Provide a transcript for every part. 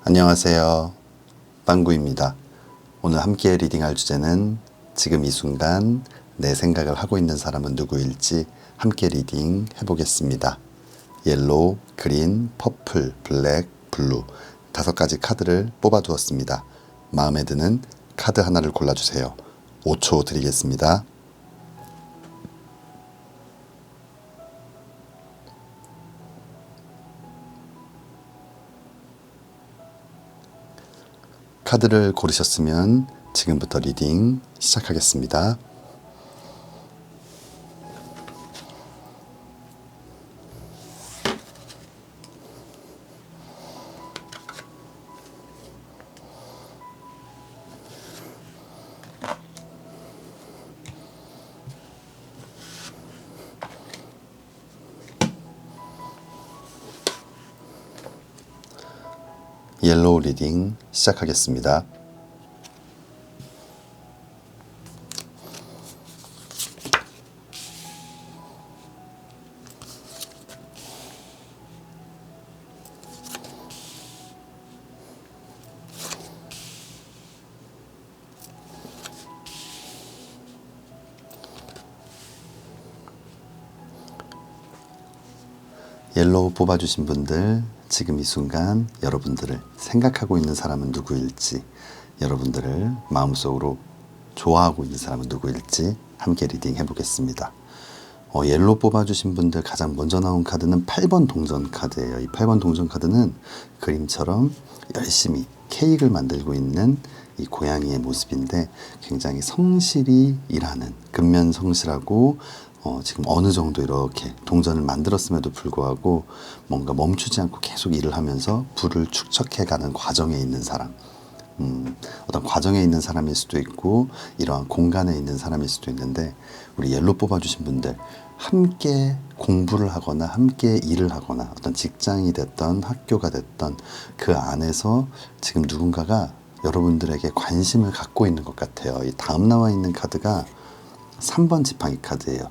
안녕하세요. 빵구입니다. 오늘 함께 리딩할 주제는 지금 이 순간 내 생각을 하고 있는 사람은 누구일지 함께 리딩 해보겠습니다. 옐로우, 그린, 퍼플, 블랙, 블루 5가지 카드를 뽑아 두었습니다. 마음에 드는 카드 하나를 골라주세요. 5초 드리겠습니다. 카드를 고르셨으면 지금부터 리딩 시작하겠습니다. 옐로우 리딩 시작하겠습니다. 옐로우 뽑아주신 분들, 지금 이 순간 여러분들을 생각하고 있는 사람은 누구일지, 여러분들을 마음속으로 좋아하고 있는 사람은 누구일지 함께 리딩 해보겠습니다. 옐로우 뽑아주신 분들 가장 먼저 나온 카드는 8번 동전 카드예요. 이 8번 동전 카드는 그림처럼 열심히 케이크를 만들고 있는 이 고양이의 모습인데 굉장히 성실히 일하는, 근면성실하고 지금 어느 정도 이렇게 동전을 만들었음에도 불구하고 뭔가 멈추지 않고 계속 일을 하면서 부를 축적해가는 과정에 있는 사람, 어떤 과정에 있는 사람일 수도 있고 이러한 공간에 있는 사람일 수도 있는데, 우리 옐로우 뽑아주신 분들 함께 공부를 하거나 함께 일을 하거나 어떤 직장이 됐던 학교가 됐던 그 안에서 지금 누군가가 여러분들에게 관심을 갖고 있는 것 같아요. 이 다음 나와 있는 카드가 3번 지팡이 카드예요.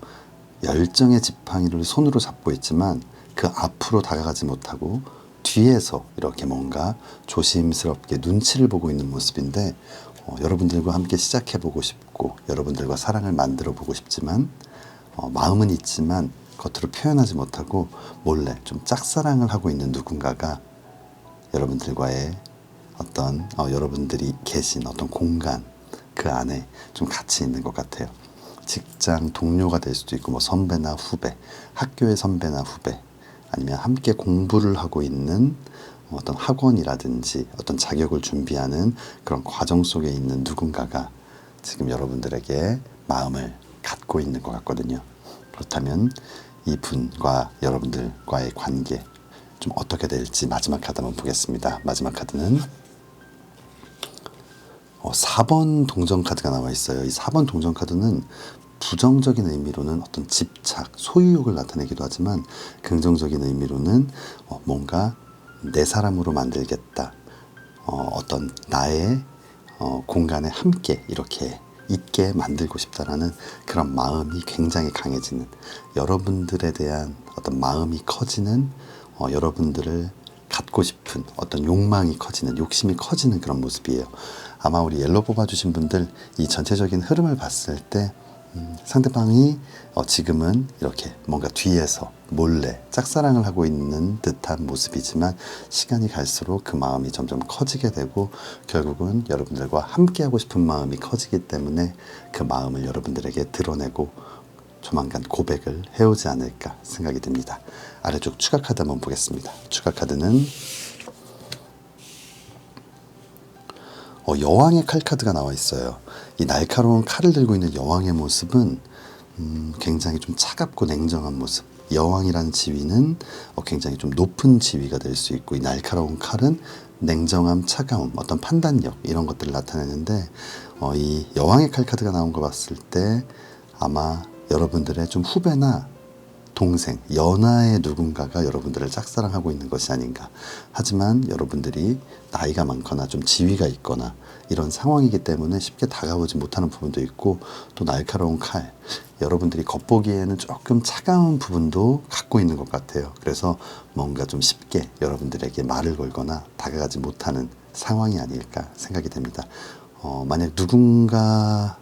열정의 지팡이를 손으로 잡고 있지만 그 앞으로 다가가지 못하고 뒤에서 이렇게 뭔가 조심스럽게 눈치를 보고 있는 모습인데, 여러분들과 함께 시작해보고 싶고 여러분들과 사랑을 만들어 보고 싶지만 마음은 있지만 겉으로 표현하지 못하고 몰래 좀 짝사랑을 하고 있는 누군가가 여러분들과의 어떤 여러분들이 계신 어떤 공간 그 안에 좀 같이 있는 것 같아요. 직장 동료가 될 수도 있고, 선배나 후배, 학교의 선배나 후배, 아니면 함께 공부를 하고 있는 어떤 학원이라든지 어떤 자격을 준비하는 그런 과정 속에 있는 누군가가 지금 여러분들에게 마음을 갖고 있는 것 같거든요. 그렇다면 이분과 여러분들과의 관계 좀 어떻게 될지 마지막 카드 한번 보겠습니다. 마지막 카드는 4번 동전 카드가 나와 있어요. 이 4번 동전 카드는 부정적인 의미로는 어떤 집착, 소유욕을 나타내기도 하지만 긍정적인 의미로는 뭔가 내 사람으로 만들겠다. 어떤 나의 공간에 함께 이렇게 있게 만들고 싶다라는 그런 마음이 굉장히 강해지는, 여러분들에 대한 어떤 마음이 커지는, 여러분들을 갖고 싶은 어떤 욕망이 커지는, 욕심이 커지는 그런 모습이에요. 아마 우리 옐로우 뽑아주신 분들 이 전체적인 흐름을 봤을 때 상대방이 지금은 이렇게 뭔가 뒤에서 몰래 짝사랑을 하고 있는 듯한 모습이지만 시간이 갈수록 그 마음이 점점 커지게 되고 결국은 여러분들과 함께하고 싶은 마음이 커지기 때문에 그 마음을 여러분들에게 드러내고 조만간 고백을 해오지 않을까 생각이 듭니다. 아래쪽 추가 카드 한번 보겠습니다. 추가 카드는 여왕의 칼 카드가 나와 있어요. 이 날카로운 칼을 들고 있는 여왕의 모습은 굉장히 좀 차갑고 냉정한 모습. 여왕이라는 지위는 굉장히 좀 높은 지위가 될 수 있고, 이 날카로운 칼은 냉정함, 차가움, 어떤 판단력 이런 것들을 나타내는데, 이 여왕의 칼 카드가 나온 거 봤을 때 아마 여러분들의 좀 후배나 동생, 연하의 누군가가 여러분들을 짝사랑하고 있는 것이 아닌가. 하지만 여러분들이 나이가 많거나 좀 지위가 있거나 이런 상황이기 때문에 쉽게 다가오지 못하는 부분도 있고, 또 날카로운 칼, 여러분들이 겉보기에는 조금 차가운 부분도 갖고 있는 것 같아요. 그래서 뭔가 좀 쉽게 여러분들에게 말을 걸거나 다가가지 못하는 상황이 아닐까 생각이 됩니다. 만약 누군가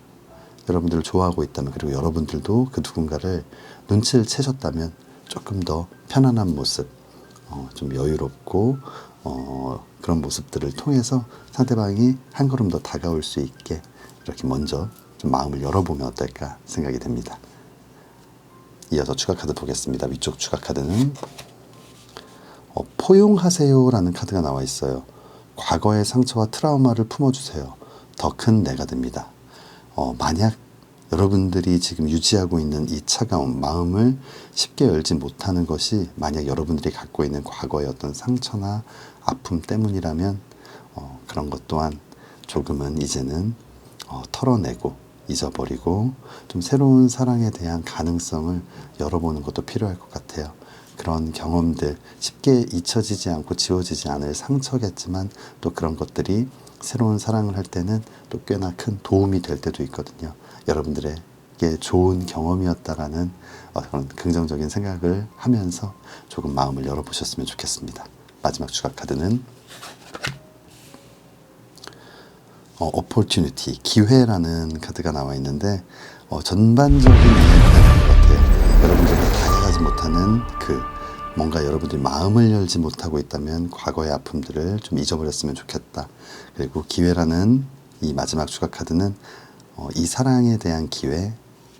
여러분들을 좋아하고 있다면, 그리고 여러분들도 그 누군가를 눈치를 채셨다면 조금 더 편안한 모습, 좀 여유롭고 그런 모습들을 통해서 상대방이 한 걸음 더 다가올 수 있게 이렇게 먼저 좀 마음을 열어보면 어떨까 생각이 됩니다. 이어서 추가 카드 보겠습니다. 위쪽 추가 카드는 포용하세요라는 카드가 나와 있어요. 과거의 상처와 트라우마를 품어주세요. 더 큰 내가 됩니다. 만약 여러분들이 지금 유지하고 있는 이 차가운 마음을 쉽게 열지 못하는 것이 만약 여러분들이 갖고 있는 과거의 어떤 상처나 아픔 때문이라면 그런 것 또한 조금은 이제는 털어내고 잊어버리고 좀 새로운 사랑에 대한 가능성을 열어보는 것도 필요할 것 같아요. 그런 경험들, 쉽게 잊혀지지 않고 지워지지 않을 상처겠지만 또 그런 것들이 새로운 사랑을 할 때는 또 꽤나 큰 도움이 될 때도 있거든요. 여러분들에게 좋은 경험이었다라는 그런 긍정적인 생각을 하면서 조금 마음을 열어보셨으면 좋겠습니다. 마지막 추가 카드는 opportunity, 기회라는 카드가 나와 있는데 전반적인 이야기가 것 같아요. 여러분들과 다가가지 못하는 뭔가 여러분들이 마음을 열지 못하고 있다면 과거의 아픔들을 좀 잊어버렸으면 좋겠다. 그리고 기회라는 이 마지막 추가 카드는 이 사랑에 대한 기회,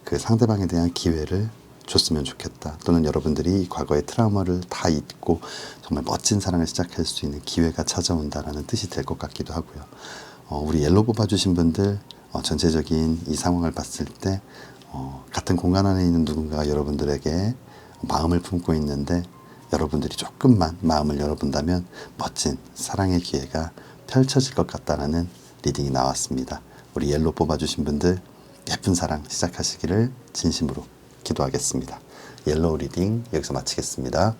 그 상대방에 대한 기회를 줬으면 좋겠다. 또는 여러분들이 과거의 트라우마를 다 잊고 정말 멋진 사랑을 시작할 수 있는 기회가 찾아온다라는 뜻이 될 것 같기도 하고요. 우리 옐로우 뽑아주신 분들 전체적인 이 상황을 봤을 때 같은 공간 안에 있는 누군가가 여러분들에게 마음을 품고 있는데 여러분들이 조금만 마음을 열어본다면 멋진 사랑의 기회가 펼쳐질 것 같다는 리딩이 나왔습니다. 우리 옐로우 뽑아주신 분들 예쁜 사랑 시작하시기를 진심으로 기도하겠습니다. 옐로우 리딩 여기서 마치겠습니다.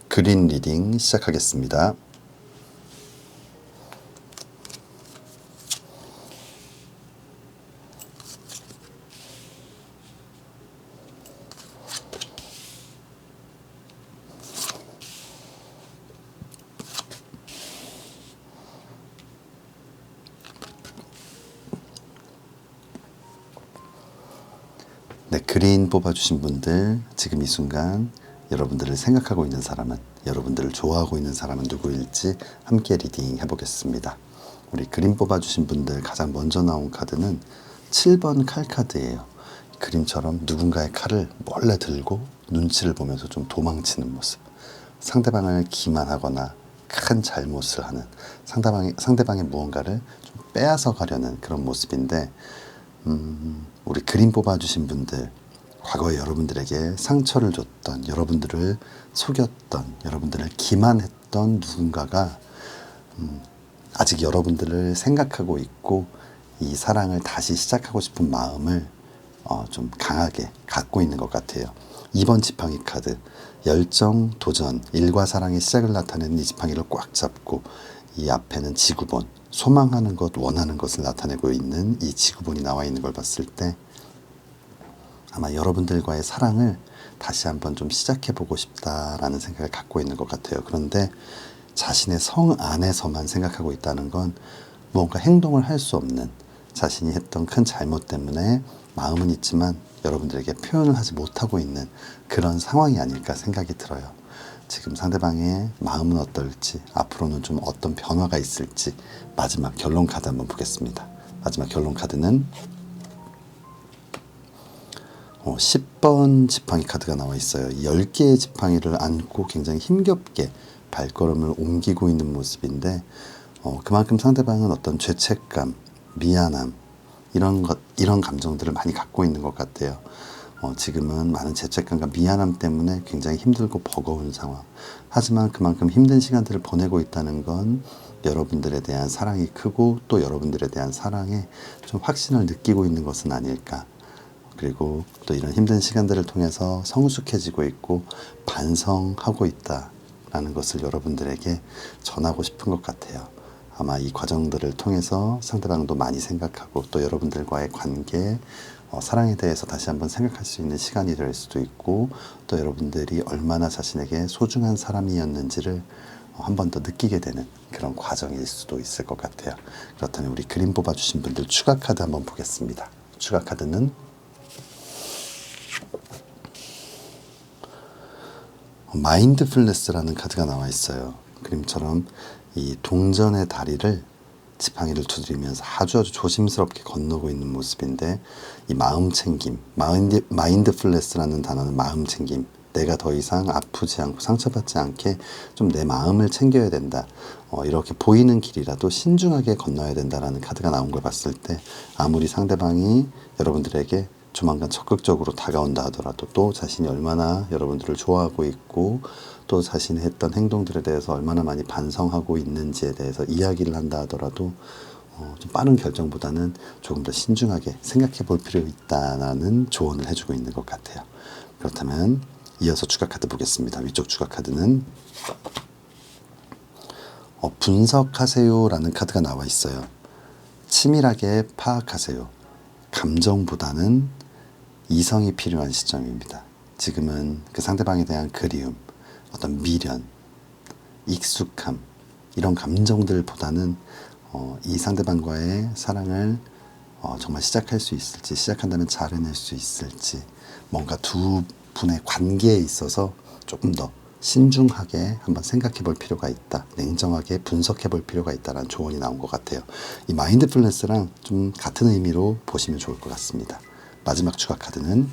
그린 리딩 시작하겠습니다. 네, 그린 뽑아주신 분들 지금 이 순간 여러분들을 생각하고 있는 사람은, 여러분들을 좋아하고 있는 사람은 누구일지 함께 리딩 해보겠습니다. 우리 그린 뽑아주신 분들 가장 먼저 나온 카드는 7번 칼 카드예요. 그림처럼 누군가의 칼을 몰래 들고 눈치를 보면서 좀 도망치는 모습, 상대방을 기만하거나 큰 잘못을 하는, 상대방의 무언가를 좀 빼앗아 가려는 그런 모습인데, 우리 그림 뽑아주신 분들, 과거에 여러분들에게 상처를 줬던, 여러분들을 속였던, 여러분들을 기만했던 누군가가 아직 여러분들을 생각하고 있고 이 사랑을 다시 시작하고 싶은 마음을 좀 강하게 갖고 있는 것 같아요. 2번 지팡이 카드, 열정, 도전, 일과 사랑의 시작을 나타내는 이 지팡이를 꽉 잡고 이 앞에는 지구본, 소망하는 것, 원하는 것을 나타내고 있는 이 지구본이 나와 있는 걸 봤을 때 아마 여러분들과의 사랑을 다시 한번 좀 시작해보고 싶다라는 생각을 갖고 있는 것 같아요. 그런데 자신의 성 안에서만 생각하고 있다는 건 무언가 행동을 할 수 없는, 자신이 했던 큰 잘못 때문에 마음은 있지만 여러분들에게 표현을 하지 못하고 있는 그런 상황이 아닐까 생각이 들어요. 지금 상대방의 마음은 어떨지, 앞으로는 좀 어떤 변화가 있을지 마지막 결론 카드 한번 보겠습니다. 마지막 결론 카드는 10번 지팡이 카드가 나와 있어요. 10개의 지팡이를 안고 굉장히 힘겹게 발걸음을 옮기고 있는 모습인데 그만큼 상대방은 어떤 죄책감, 미안함, 이런 감정들을 많이 갖고 있는 것 같아요. 지금은 많은 죄책감과 미안함 때문에 굉장히 힘들고 버거운 상황. 하지만 그만큼 힘든 시간들을 보내고 있다는 건 여러분들에 대한 사랑이 크고 또 여러분들에 대한 사랑에 좀 확신을 느끼고 있는 것은 아닐까. 그리고 또 이런 힘든 시간들을 통해서 성숙해지고 있고 반성하고 있다라는 것을 여러분들에게 전하고 싶은 것 같아요. 아마 이 과정들을 통해서 상대방도 많이 생각하고 또 여러분들과의 관계, 사랑에 대해서 다시 한번 생각할 수 있는 시간이 될 수도 있고 또 여러분들이 얼마나 자신에게 소중한 사람이었는지를 한 번 더 느끼게 되는 그런 과정일 수도 있을 것 같아요. 그렇다면 우리 그림 뽑아주신 분들 추가 카드 한번 보겠습니다. 추가 카드는 마인드풀니스라는 카드가 나와 있어요. 그림처럼 이 동전의 다리를 지팡이를 두드리면서 아주 조심스럽게 건너고 있는 모습인데 이 마음 챙김, 마인드풀니스라는 단어는 마음 챙김, 내가 더 이상 아프지 않고 상처받지 않게 좀 내 마음을 챙겨야 된다. 이렇게 보이는 길이라도 신중하게 건너야 된다라는 카드가 나온 걸 봤을 때 아무리 상대방이 여러분들에게 조만간 적극적으로 다가온다 하더라도 또 자신이 얼마나 여러분들을 좋아하고 있고 또 자신이 했던 행동들에 대해서 얼마나 많이 반성하고 있는지에 대해서 이야기를 한다 하더라도 좀 빠른 결정보다는 조금 더 신중하게 생각해 볼 필요 있다는 조언을 해주고 있는 것 같아요. 그렇다면 이어서 추가 카드 보겠습니다. 위쪽 추가 카드는 분석하세요라는 카드가 나와 있어요. 치밀하게 파악하세요. 감정보다는 이성이 필요한 시점입니다. 지금은 그 상대방에 대한 그리움, 어떤 미련, 익숙함 이런 감정들보다는 이 상대방과의 사랑을 정말 시작할 수 있을지, 시작한다면 잘 해낼 수 있을지, 뭔가 두 분의 관계에 있어서 조금 더 신중하게 한번 생각해 볼 필요가 있다. 냉정하게 분석해 볼 필요가 있다라는 조언이 나온 것 같아요. 이 마인드풀니스랑 좀 같은 의미로 보시면 좋을 것 같습니다. 마지막 추가 카드는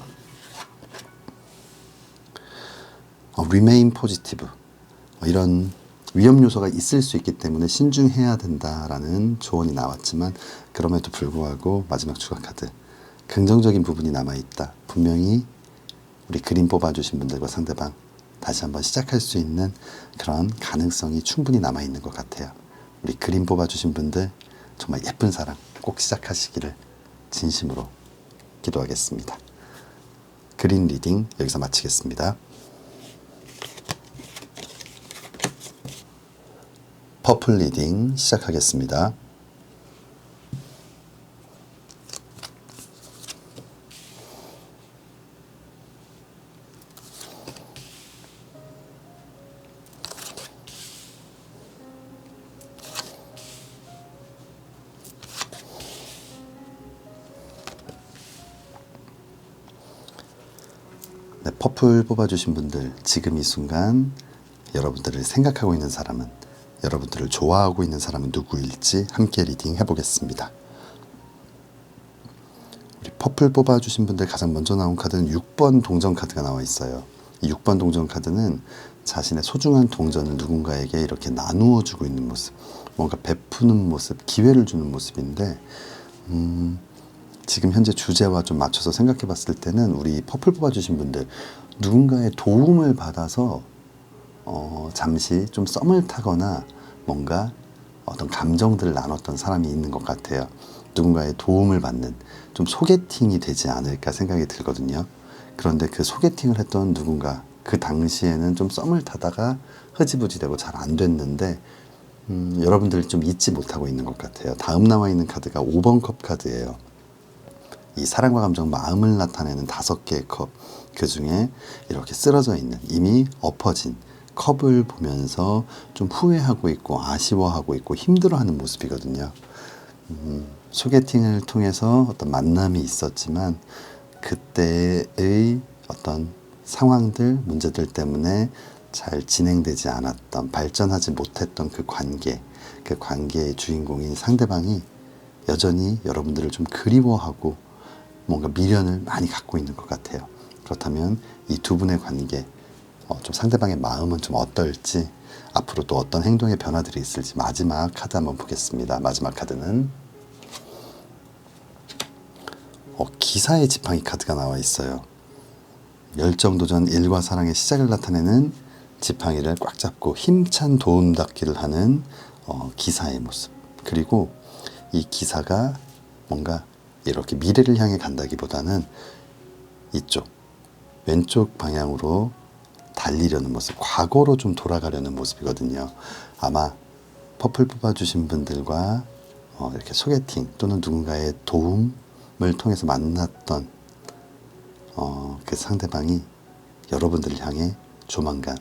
remain positive. 이런 위험 요소가 있을 수 있기 때문에 신중해야 된다라는 조언이 나왔지만 그럼에도 불구하고 마지막 추가 카드 긍정적인 부분이 남아있다. 분명히 우리 그림 뽑아주신 분들과 상대방 다시 한번 시작할 수 있는 그런 가능성이 충분히 남아있는 것 같아요. 우리 그림 뽑아주신 분들 정말 예쁜 사랑 꼭 시작하시기를 진심으로 기도하겠습니다. 그린 리딩 여기서 마치겠습니다. 퍼플 리딩 시작하겠습니다. 네, 퍼플 뽑아주신 분들 지금 이 순간 여러분들을 생각하고 있는 사람은 여러분들을 좋아하고 있는 사람은 누구일지 함께 리딩 해보겠습니다. 우리 퍼플 뽑아주신 분들 가장 먼저 나온 카드는 6번 동전 카드가 나와 있어요. 이 6번 동전 카드는 자신의 소중한 동전을 누군가에게 이렇게 나누어 주고 있는 모습, 뭔가 베푸는 모습, 기회를 주는 모습인데 지금 현재 주제와 좀 맞춰서 생각해 봤을 때는 우리 퍼플 뽑아주신 분들 누군가의 도움을 받아서 잠시 좀 썸을 타거나 뭔가 어떤 감정들을 나눴던 사람이 있는 것 같아요. 누군가의 도움을 받는 좀 소개팅이 되지 않을까 생각이 들거든요. 그런데 그 소개팅을 했던 누군가 그 당시에는 좀 썸을 타다가 흐지부지 되고 잘 안 됐는데 여러분들이 좀 잊지 못하고 있는 것 같아요. 다음 나와 있는 카드가 5번 컵 카드예요. 이 사랑과 감정, 마음을 나타내는 5개의 컵, 그 중에 이렇게 쓰러져 있는 이미 엎어진 컵을 보면서 좀 후회하고 있고 아쉬워하고 있고 힘들어하는 모습이거든요. 소개팅을 통해서 어떤 만남이 있었지만 그때의 어떤 상황들, 문제들 때문에 잘 진행되지 않았던, 발전하지 못했던 그 관계의 주인공인 상대방이 여전히 여러분들을 좀 그리워하고 뭔가 미련을 많이 갖고 있는 것 같아요. 그렇다면 이 두 분의 관계, 좀 상대방의 마음은 좀 어떨지, 앞으로 또 어떤 행동의 변화들이 있을지 마지막 카드 한번 보겠습니다. 마지막 카드는 기사의 지팡이 카드가 나와 있어요. 열정도전 일과 사랑의 시작을 나타내는 지팡이를 꽉 잡고 힘찬 도움닫기를 하는 기사의 모습. 그리고 이 기사가 뭔가 이렇게 미래를 향해 간다기보다는 이쪽 왼쪽 방향으로 달리려는 모습, 과거로 좀 돌아가려는 모습이거든요. 아마 퍼플 뽑아주신 분들과 이렇게 소개팅 또는 누군가의 도움을 통해서 만났던 그 상대방이 여러분들을 향해 조만간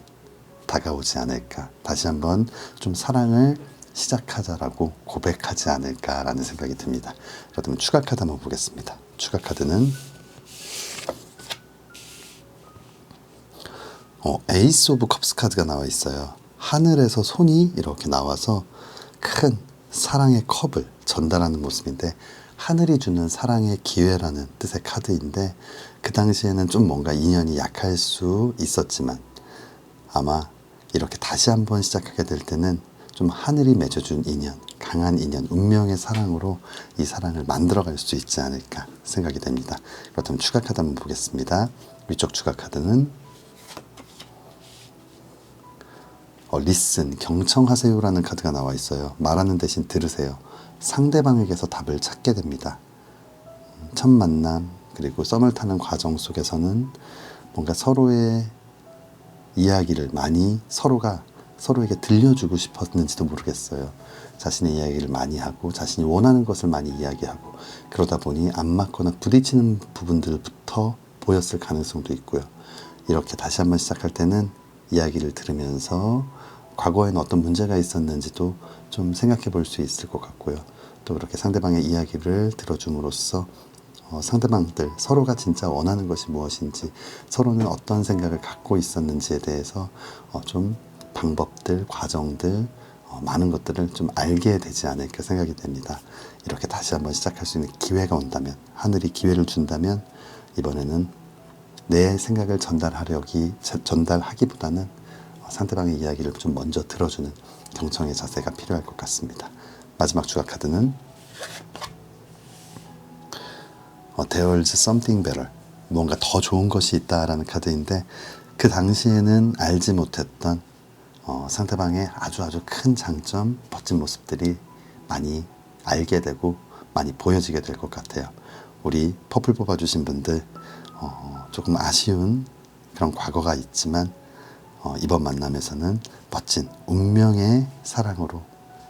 다가오지 않을까, 다시 한번 좀 사랑을 시작하자라고 고백하지 않을까라는 생각이 듭니다. 그렇다면 추가 카드 한번 보겠습니다. 추가 카드는 에이스 오브 컵스 카드가 나와 있어요. 하늘에서 손이 이렇게 나와서 큰 사랑의 컵을 전달하는 모습인데, 하늘이 주는 사랑의 기회라는 뜻의 카드인데, 그 당시에는 좀 뭔가 인연이 약할 수 있었지만 아마 이렇게 다시 한번 시작하게 될 때는 좀 하늘이 맺어준 인연, 강한 인연, 운명의 사랑으로 이 사랑을 만들어갈 수 있지 않을까 생각이 됩니다. 그렇다면 추가 카드 한번 보겠습니다. 위쪽 추가 카드는 리슨, 경청하세요라는 카드가 나와 있어요. 말하는 대신 들으세요. 상대방에게서 답을 찾게 됩니다. 첫 만남, 그리고 썸을 타는 과정 속에서는 뭔가 서로의 이야기를 많이 서로에게 들려주고 싶었는지도 모르겠어요. 자신의 이야기를 많이 하고 자신이 원하는 것을 많이 이야기하고, 그러다 보니 안 맞거나 부딪히는 부분들부터 보였을 가능성도 있고요. 이렇게 다시 한번 시작할 때는 이야기를 들으면서 과거에는 어떤 문제가 있었는지도 좀 생각해 볼 수 있을 것 같고요. 또 그렇게 상대방의 이야기를 들어줌으로써 상대방들 서로가 진짜 원하는 것이 무엇인지, 서로는 어떤 생각을 갖고 있었는지에 대해서 좀 방법들, 과정들, 많은 것들을 좀 알게 되지 않을까 생각이 됩니다. 이렇게 다시 한번 시작할 수 있는 기회가 온다면, 하늘이 기회를 준다면, 이번에는 내 생각을 전달하기보다는 상대방의 이야기를 좀 먼저 들어주는 경청의 자세가 필요할 것 같습니다. 마지막 추가 카드는 There's something better, 뭔가 더 좋은 것이 있다라는 카드인데, 그 당시에는 알지 못했던 상대방의 아주 큰 장점, 멋진 모습들이 많이 알게 되고 많이 보여지게 될 것 같아요. 우리 퍼플 뽑아주신 분들 조금 아쉬운 그런 과거가 있지만 이번 만남에서는 멋진 운명의 사랑으로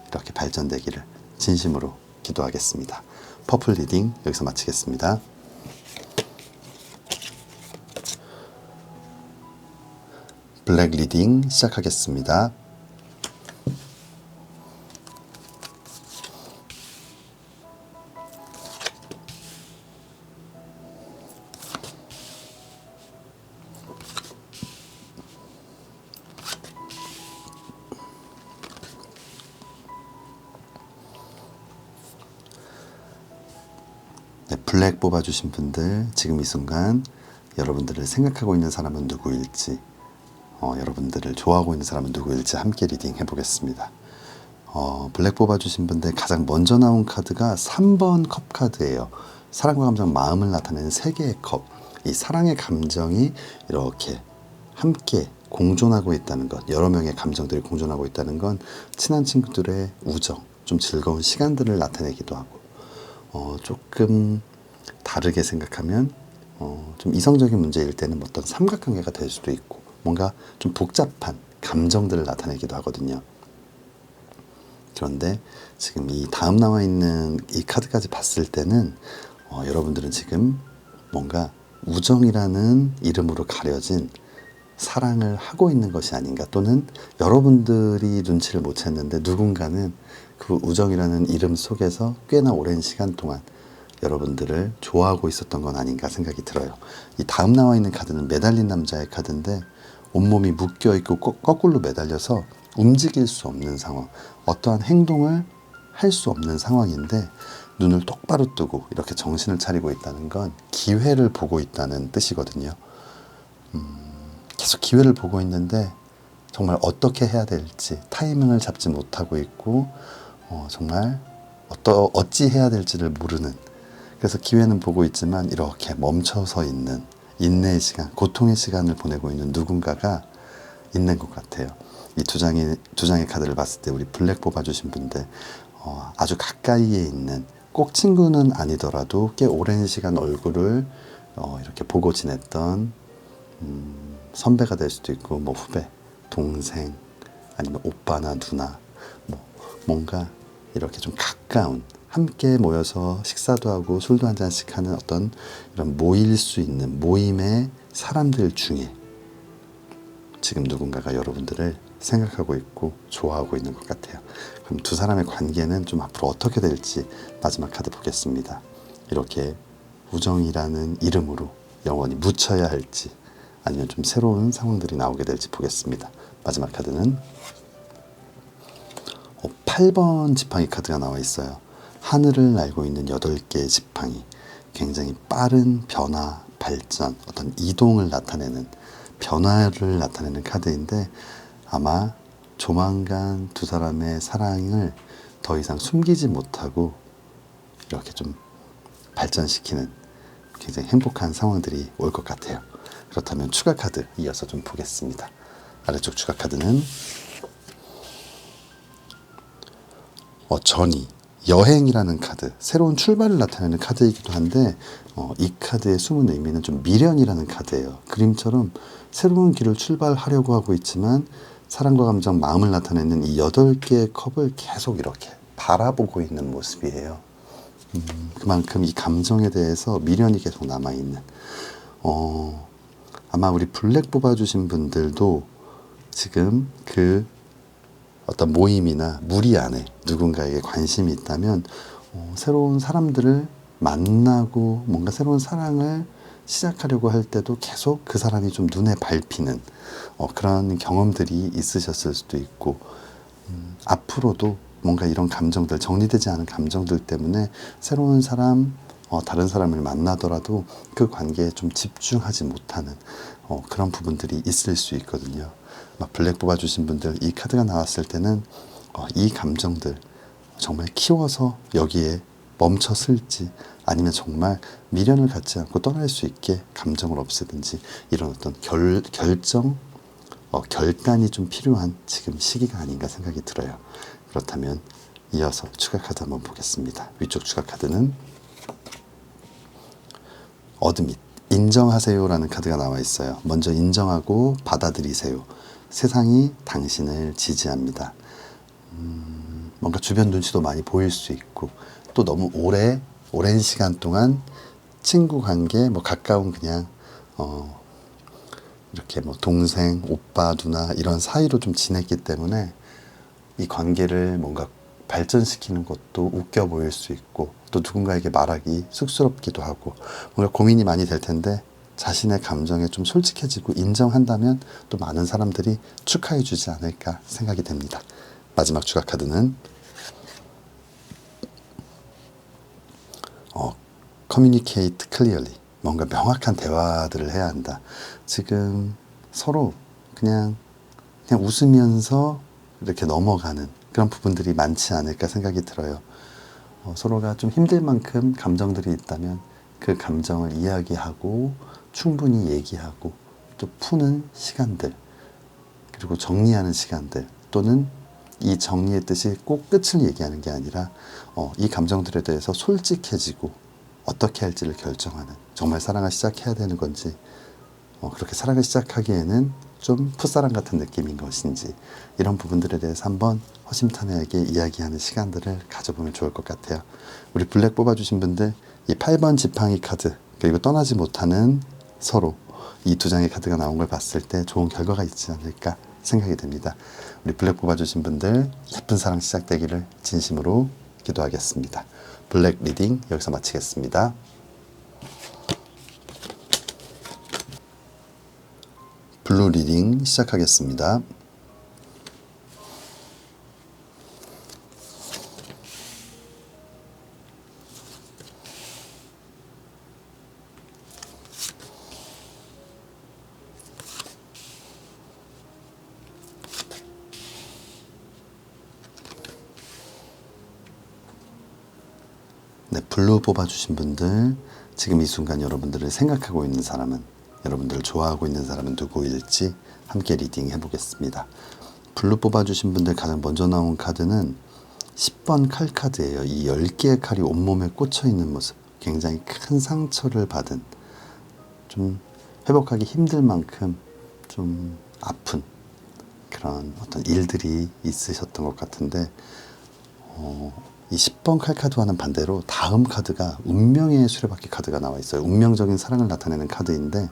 이렇게 발전되기를 진심으로 기도하겠습니다. 퍼플 리딩 여기서 마치겠습니다. 블랙 리딩 시작하겠습니다. 네, 블랙 뽑아주신 분들, 지금 이 순간 여러분들을 생각하고 있는 사람은 누구일지, 여러분들을 좋아하고 있는 사람은 누구일지 함께 리딩 해보겠습니다. 블랙 뽑아주신 분들 가장 먼저 나온 카드가 3번 컵 카드예요. 사랑과 감정, 마음을 나타내는 3개의 컵. 이 사랑의 감정이 이렇게 함께 공존하고 있다는 것, 여러 명의 감정들이 공존하고 있다는 건 친한 친구들의 우정, 좀 즐거운 시간들을 나타내기도 하고, 조금 다르게 생각하면 좀 이성적인 문제일 때는 어떤 삼각관계가 될 수도 있고, 뭔가 좀 복잡한 감정들을 나타내기도 하거든요. 그런데 지금 이 다음 나와 있는 이 카드까지 봤을 때는 여러분들은 지금 뭔가 우정이라는 이름으로 가려진 사랑을 하고 있는 것이 아닌가, 또는 여러분들이 눈치를 못 챘는데 누군가는 그 우정이라는 이름 속에서 꽤나 오랜 시간 동안 여러분들을 좋아하고 있었던 건 아닌가 생각이 들어요. 이 다음 나와 있는 카드는 매달린 남자의 카드인데, 온몸이 묶여있고 거꾸로 매달려서 움직일 수 없는 상황, 어떠한 행동을 할 수 없는 상황인데 눈을 똑바로 뜨고 이렇게 정신을 차리고 있다는 건 기회를 보고 있다는 뜻이거든요. 계속 기회를 보고 있는데 정말 어떻게 해야 될지 타이밍을 잡지 못하고 있고, 정말 어찌 해야 될지를 모르는, 그래서 기회는 보고 있지만 이렇게 멈춰서 있는 인내의 시간, 고통의 시간을 보내고 있는 누군가가 있는 것 같아요. 이 두 장의 카드를 봤을 때 우리 블랙 뽑아주신 분들 아주 가까이에 있는 꼭 친구는 아니더라도 꽤 오랜 시간 얼굴을 이렇게 보고 지냈던 선배가 될 수도 있고 뭐 후배, 동생 아니면 오빠나 누나 뭔가 이렇게 좀 가까운 함께 모여서 식사도 하고 술도 한 잔씩 하는 어떤 이런 모일 수 있는 모임의 사람들 중에 지금 누군가가 여러분들을 생각하고 있고 좋아하고 있는 것 같아요. 그럼 두 사람의 관계는 좀 앞으로 어떻게 될지 마지막 카드 보겠습니다. 이렇게 우정이라는 이름으로 영원히 묻혀야 할지 아니면 좀 새로운 상황들이 나오게 될지 보겠습니다. 마지막 카드는 8번 지팡이 카드가 나와 있어요. 하늘을 날고 있는 8개의 지팡이, 굉장히 빠른 변화, 발전, 어떤 이동을 나타내는 변화를 나타내는 카드인데 아마 조만간 두 사람의 사랑을 더 이상 숨기지 못하고 이렇게 좀 발전시키는 굉장히 행복한 상황들이 올 것 같아요. 그렇다면 추가 카드 이어서 좀 보겠습니다. 아래쪽 추가 카드는 전이 여행이라는 카드, 새로운 출발을 나타내는 카드이기도 한데 이 카드의 숨은 의미는 좀 미련이라는 카드예요. 그림처럼 새로운 길을 출발하려고 하고 있지만 사랑과 감정, 마음을 나타내는 이 8개의 컵을 계속 이렇게 바라보고 있는 모습이에요. 그만큼 이 감정에 대해서 미련이 계속 남아있는 아마 우리 블랙 뽑아주신 분들도 지금 그 어떤 모임이나 무리 안에 누군가에게 관심이 있다면 새로운 사람들을 만나고 뭔가 새로운 사랑을 시작하려고 할 때도 계속 그 사람이 좀 눈에 밟히는 그런 경험들이 있으셨을 수도 있고 앞으로도 뭔가 이런 감정들, 정리되지 않은 감정들 때문에 새로운 사람, 다른 사람을 만나더라도 그 관계에 좀 집중하지 못하는 그런 부분들이 있을 수 있거든요. 블랙 뽑아주신 분들 이 카드가 나왔을 때는 이 감정들 정말 키워서 여기에 멈췄을지 아니면 정말 미련을 갖지 않고 떠날 수 있게 감정을 없애든지 이런 어떤 결정, 결단이 좀 필요한 지금 시기가 아닌가 생각이 들어요. 그렇다면 이어서 추가 카드 한번 보겠습니다. 위쪽 추가 카드는 어드밋, 인정하세요라는 카드가 나와 있어요. 먼저 인정하고 받아들이세요. 세상이 당신을 지지합니다. 뭔가 주변 눈치도 많이 보일 수 있고 또 너무 오랜 시간 동안 친구 관계, 가까운 그냥 이렇게 동생, 오빠, 누나 이런 사이로 좀 지냈기 때문에 이 관계를 뭔가 발전시키는 것도 웃겨 보일 수 있고 또 누군가에게 말하기 쑥스럽기도 하고 뭔가 고민이 많이 될 텐데 자신의 감정에 좀 솔직해지고 인정한다면 또 많은 사람들이 축하해 주지 않을까 생각이 됩니다. 마지막 추가 카드는 communicate clearly, 뭔가 명확한 대화들을 해야 한다. 지금 서로 그냥 웃으면서 이렇게 넘어가는 그런 부분들이 많지 않을까 생각이 들어요. 서로가 좀 힘들 만큼 감정들이 있다면 그 감정을 이야기하고 충분히 얘기하고 또 푸는 시간들 그리고 정리하는 시간들 또는 이 정리의 뜻이 꼭 끝을 얘기하는 게 아니라 이 감정들에 대해서 솔직해지고 어떻게 할지를 결정하는 정말 사랑을 시작해야 되는 건지 그렇게 사랑을 시작하기에는 좀 풋사랑 같은 느낌인 것인지 이런 부분들에 대해서 한번 허심탄회하게 이야기하는 시간들을 가져보면 좋을 것 같아요. 우리 블랙 뽑아주신 분들 이 8번 지팡이 카드 그리고 떠나지 못하는 서로 이 두 장의 카드가 나온 걸 봤을 때 좋은 결과가 있지 않을까 생각이 됩니다. 우리 블랙 뽑아주신 분들 예쁜 사랑 시작되기를 진심으로 기도하겠습니다. 블랙 리딩 여기서 마치겠습니다. 블루 리딩 시작하겠습니다. 네, 블루 뽑아주신 분들 지금 이 순간 여러분들을 생각하고 있는 사람은 여러분들을 좋아하고 있는 사람은 누구일지 함께 리딩 해보겠습니다. 블루 뽑아주신 분들 가장 먼저 나온 카드는 10번 칼 카드예요. 이 10개의 칼이 온몸에 꽂혀 있는 모습, 굉장히 큰 상처를 받은, 좀 회복하기 힘들 만큼 좀 아픈 그런 어떤 일들이 있으셨던 것 같은데, 이 10번 칼 카드와는 반대로 다음 카드가 운명의 수레바퀴 카드가 나와 있어요. 운명적인 사랑을 나타내는 카드인데,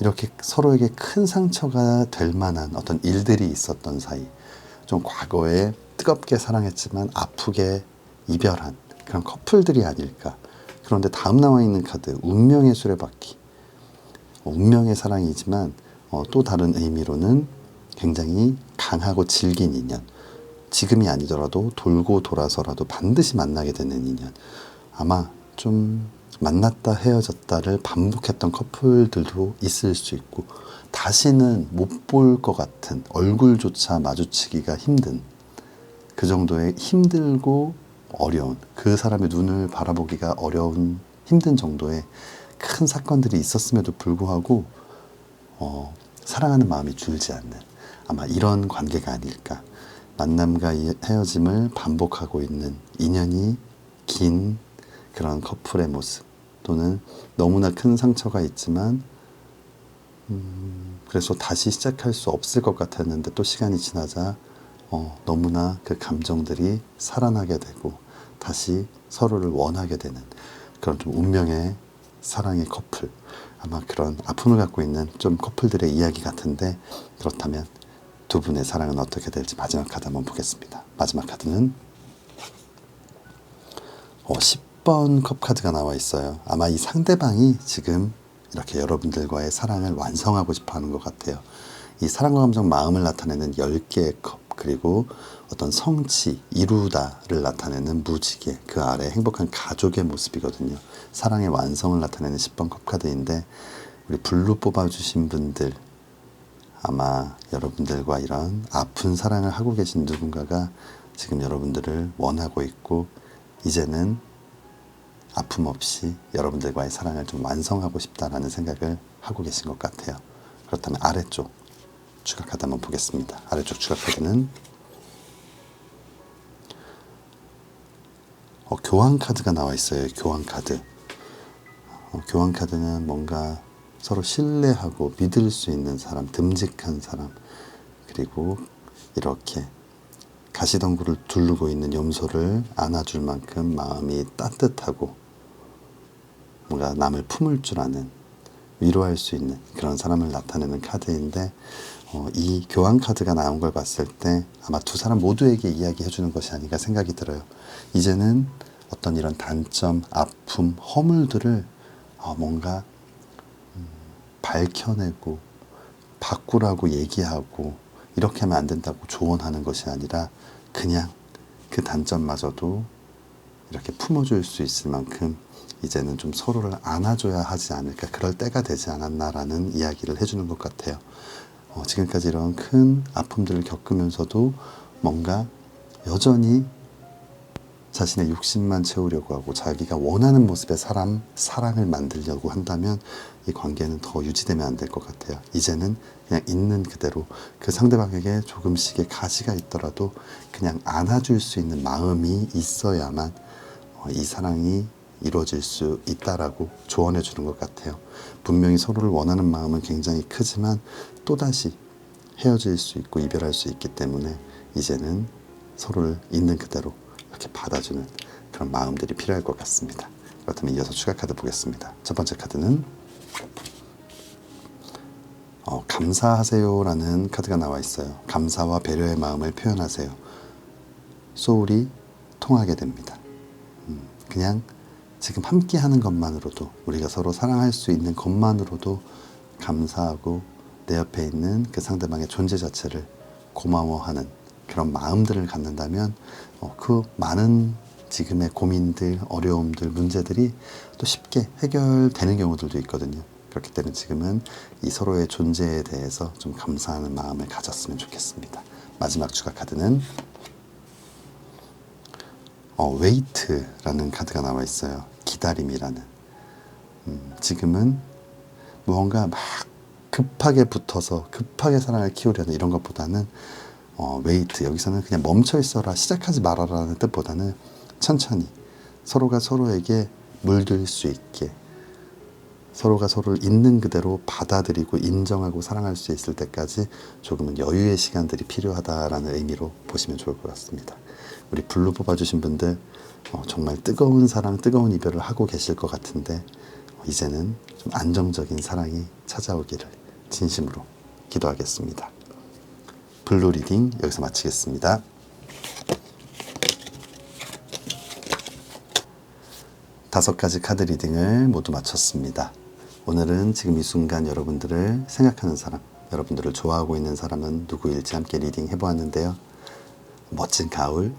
이렇게 서로에게 큰 상처가 될 만한 어떤 일들이 있었던 사이, 좀 과거에 뜨겁게 사랑했지만 아프게 이별한 그런 커플들이 아닐까. 그런데 다음 나와 있는 카드, 운명의 수레바퀴, 운명의 사랑이지만 또 다른 의미로는 굉장히 강하고 질긴 인연, 지금이 아니더라도 돌고 돌아서라도 반드시 만나게 되는 인연, 아마 좀 만났다 헤어졌다를 반복했던 커플들도 있을 수 있고, 다시는 못 볼 것 같은, 얼굴조차 마주치기가 힘든, 그 정도의 힘들고 어려운, 그 사람의 눈을 바라보기가 어려운, 힘든 정도의 큰 사건들이 있었음에도 불구하고 사랑하는 마음이 줄지 않는, 아마 이런 관계가 아닐까. 만남과 헤어짐을 반복하고 있는, 인연이 긴 그런 커플의 모습, 또는 너무나 큰 상처가 있지만 그래서 다시 시작할 수 없을 것 같았는데 또 시간이 지나자 너무나 그 감정들이 살아나게 되고 다시 서로를 원하게 되는 그런 좀 운명의 사랑의 커플, 아마 그런 아픔을 갖고 있는 좀 커플들의 이야기 같은데, 그렇다면 두 분의 사랑은 어떻게 될지 마지막 카드 한번 보겠습니다. 마지막 카드는 10번 컵 카드가 나와 있어요. 아마 이 상대방이 지금 이렇게 여러분들과의 사랑을 완성하고 싶어 하는 것 같아요. 이 사랑과 감정, 마음을 나타내는 10개의 컵, 그리고 어떤 성취, 이루다를 나타내는 무지개, 그 아래 행복한 가족의 모습이거든요. 사랑의 완성을 나타내는 10번 컵 카드인데, 우리 블루 뽑아주신 분들, 아마 여러분들과 이런 아픈 사랑을 하고 계신 누군가가 지금 여러분들을 원하고 있고, 이제는 아픔 없이 여러분들과의 사랑을 좀 완성하고 싶다라는 생각을 하고 계신 것 같아요. 그렇다면 아래쪽 추가 카드 한번 보겠습니다. 아래쪽 추가 카드는 교환 카드가 나와 있어요. 교환 카드. 교환 카드는 뭔가 서로 신뢰하고 믿을 수 있는 사람, 듬직한 사람, 그리고 이렇게 가시덩굴을 두르고 있는 염소를 안아줄 만큼 마음이 따뜻하고 뭔가 남을 품을 줄 아는, 위로할 수 있는 그런 사람을 나타내는 카드인데, 이 교환 카드가 나온 걸 봤을 때 아마 두 사람 모두에게 이야기해 주는 것이 아닌가 생각이 들어요. 이제는 어떤 이런 단점, 아픔, 허물들을 뭔가 밝혀내고 바꾸라고 얘기하고 이렇게 하면 안 된다고 조언하는 것이 아니라, 그냥 그 단점마저도 이렇게 품어줄 수 있을 만큼 이제는 좀 서로를 안아줘야 하지 않을까, 그럴 때가 되지 않았나라는 이야기를 해주는 것 같아요. 지금까지 이런 큰 아픔들을 겪으면서도 뭔가 여전히 자신의 욕심만 채우려고 하고 자기가 원하는 모습의 사랑을 만들려고 한다면 이 관계는 더 유지되면 안 될 것 같아요. 이제는 그냥 있는 그대로, 그 상대방에게 조금씩의 가시가 있더라도 그냥 안아줄 수 있는 마음이 있어야만 이 사랑이 이루어질 수 있다라고 조언해 주는 것 같아요. 분명히 서로를 원하는 마음은 굉장히 크지만 또다시 헤어질 수 있고 이별할 수 있기 때문에 이제는 서로를 있는 그대로 이렇게 받아주는 그런 마음들이 필요할 것 같습니다. 그렇다면 이어서 추가 카드 보겠습니다. 첫 번째 카드는 감사하세요라는 카드가 나와 있어요. 감사와 배려의 마음을 표현하세요. 소울이 통하게 됩니다. 그냥 지금 함께 하는 것만으로도, 우리가 서로 사랑할 수 있는 것만으로도 감사하고 내 옆에 있는 그 상대방의 존재 자체를 고마워하는 그런 마음들을 갖는다면 그 많은 지금의 고민들, 어려움들, 문제들이 또 쉽게 해결되는 경우들도 있거든요. 그렇기 때문에 지금은 이 서로의 존재에 대해서 좀 감사하는 마음을 가졌으면 좋겠습니다. 마지막 추가 카드는 웨이트라는 카드가 나와 있어요. 기다림이라는. 지금은 무언가 막 급하게 붙어서 급하게 사랑을 키우려는 이런 것보다는 웨이트, 여기서는 그냥 멈춰 있어라, 시작하지 말아라는 뜻보다는 천천히 서로가 서로에게 물들 수 있게, 서로가 서로를 있는 그대로 받아들이고 인정하고 사랑할 수 있을 때까지 조금은 여유의 시간들이 필요하다라는 의미로 보시면 좋을 것 같습니다. 우리 블루 뽑아주신 분들 정말 뜨거운 사랑, 뜨거운 이별을 하고 계실 것 같은데 이제는 좀 안정적인 사랑이 찾아오기를 진심으로 기도하겠습니다. 블루 리딩 여기서 마치겠습니다. 다섯 가지 카드 리딩을 모두 마쳤습니다. 오늘은 지금 이 순간 여러분들을 생각하는 사람, 여러분들을 좋아하고 있는 사람은 누구일지 함께 리딩 해보았는데요. 멋진 가을,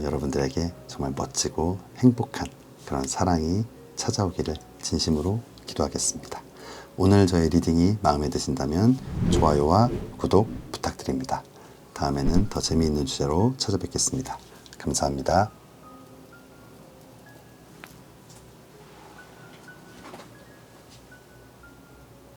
여러분들에게 정말 멋지고 행복한 그런 사랑이 찾아오기를 진심으로 기도하겠습니다. 오늘 저의 리딩이 마음에 드신다면 좋아요와 구독 부탁드립니다. 다음에는 더 재미있는 주제로 찾아뵙겠습니다. 감사합니다.